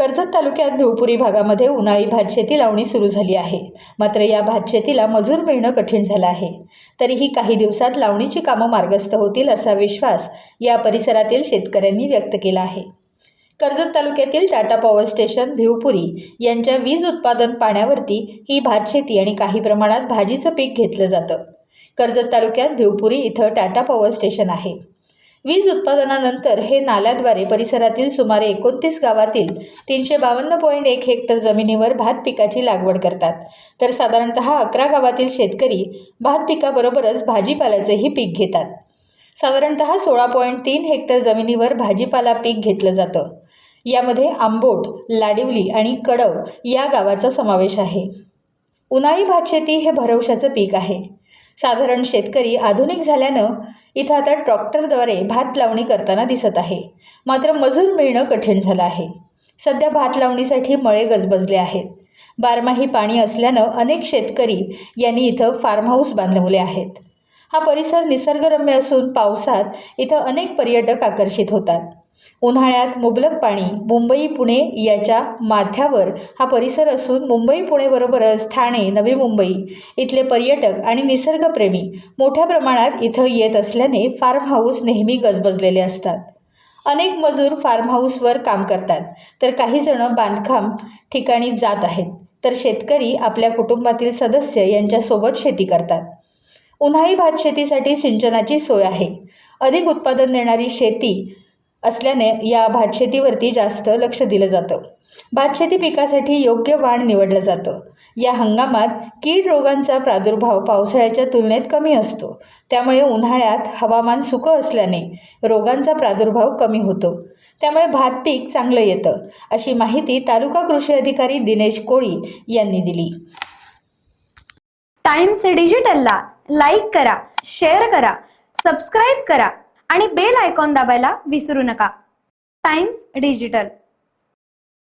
कर्जत तालुक्यात भिवपुरी भागामध्ये उन्हाळी भातशेती लावणी सुरू झाली आहे। मात्र या भातशेतीला मजूर मिळणं कठीण झालं आहे। तरीही काही दिवसात लावणीची कामं मार्गस्थ होतील असा विश्वास या परिसरातील शेतकऱ्यांनी व्यक्त केला आहे। कर्जत तालुक्यातील टाटा पॉवर स्टेशन भिवपुरी यांच्या वीज उत्पादन पाण्यावरती ही भातशेती आणि काही प्रमाणात भाजीचं पीक घेतलं जातं। कर्जत तालुक्यात भिवपुरी इथं टाटा पॉवर स्टेशन आहे। वीज उत्पादनानंतर हे नाल्याद्वारे परिसरातील सुमारे 29 गावातील 352.1 हेक्टर जमिनीवर भात पिकाची लागवड करतात। तर साधारणतः 11 गावातील शेतकरी भात पिकाबरोबरच भाजीपाल्याचेही पीक घेतात। साधारणतः 16.3 हेक्टर जमिनीवर भाजीपाला पीक घेतलं जातं। यामध्ये आंबोट, लाडिवली आणि कडव या गावाचा समावेश आहे। उन्हाळी भातशेती हे भरवशाचं पीक आहे। साधारण शेतकरी आधुनिक झाल्यानं इथं आता ट्रॅक्टरद्वारे भात लावणी करताना दिसत आहे। मात्र मजूर मिळणं कठीण झालं आहे। सध्या भात लावणीसाठी मळे गजबजले आहेत। बारमाही पाणी असल्यानं अनेक शेतकरी यांनी इथं फार्म हाऊस बांधवले आहेत। हा परिसर निसर्गरम्य असून पावसात इथं अनेक पर्यटक आकर्षित होतात। उन्हाळ्यात मुबलक पाणी मुंबई पुणे याच्या माथ्यावर हा परिसर असून मुंबई पुणे बरोबरच ठाणे, नवी मुंबई इथले पर्यटक आणि निसर्गप्रेमी मोठ्या प्रमाणात इथं येत असल्याने फार्म हाऊस नेहमी गजबजलेले असतात। अनेक मजूर फार्म हाऊसवर काम करतात, तर काही जण बांधकाम ठिकाणी जात आहेत, तर शेतकरी आपल्या कुटुंबातील सदस्य यांच्यासोबत शेती करतात। उन्हाळी भात शेतीसाठी सिंचनाची सोय आहे। अधिक उत्पादन देणारी शेती असल्याने या भातशेतीवरती जास्त लक्ष दिलं जातं। भातशेती पिकासाठी योग्य वाण निवडलं जातं। या हंगामात कीड रोगांचा प्रादुर्भाव पावसाळ्याच्या तुलनेत कमी असतो, त्यामुळे उन्हाळ्यात हवामान सुकं असल्याने रोगांचा प्रादुर्भाव कमी होतो, त्यामुळे भात पीक चांगलं येतं, अशी माहिती तालुका कृषी अधिकारी दिनेश कोळी यांनी दिली। टाइम्स डिजिटलला लाईक करा, शेअर करा, सबस्क्राईब करा आणि बेल आयकॉन दाबायला विसरू नका। Times digital.